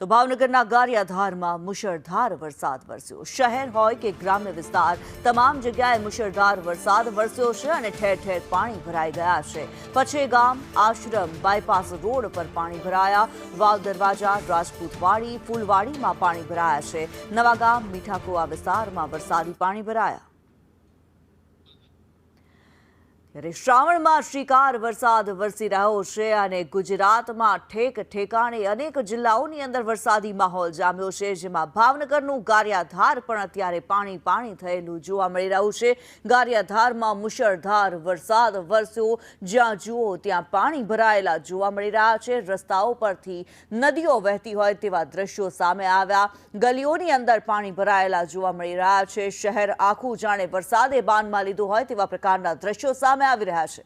તો ભાવનગરના ગારિયાધારમાં મુશળધાર વરસાદ વરસ્યો। શહેર હોય કે ગ્રામ્ય વિસ્તાર, તમામ જગ્યાએ મુશળધાર વરસાદ વરસ્યો છે અને ઠેર ઠેર પાણી ભરાઈ ગયા છે। પછેગામ, આશ્રમ, બાયપાસ રોડ પર પાણી ભરાયા। વાવ દરવાજા, રાજપૂતવાડી, ફૂલવાડીમાં પાણી ભરાયા છે। નવાગામ, મીઠાકુવા વિસ્તારમાં વરસાદી પાણી ભરાયા। શ્રાવણમાં શ્રીકાર વરસાદ વરસી રહ્યો છે અને ગુજરાતમાં ઠેક ઠેકાણે અનેક જિલ્લાઓની અંદર વરસાદી માહોલ જામ્યો છે, જેમાં ભાવનગરનું ગારિયાધાર પણ અત્યારે પાણી થયેલું જોવા મળી રહ્યું છે। ગારિયાધારમાં મુશળધાર વરસાદ વરસ્યો, જ્યાં જુઓ ત્યાં પાણી ભરાયેલા જોવા મળી રહ્યા છે। રસ્તાઓ પરથી નદીઓ વહેતી હોય તેવા દ્રશ્યો સામે આવ્યા। ગલીઓની અંદર પાણી ભરાયેલા જોવા મળી રહ્યા છે। શહેર આખું જાણે વરસાદે બાનમાં લીધું હોય તેવા પ્રકારના દ્રશ્યો સામે આવી રહ્યા છે।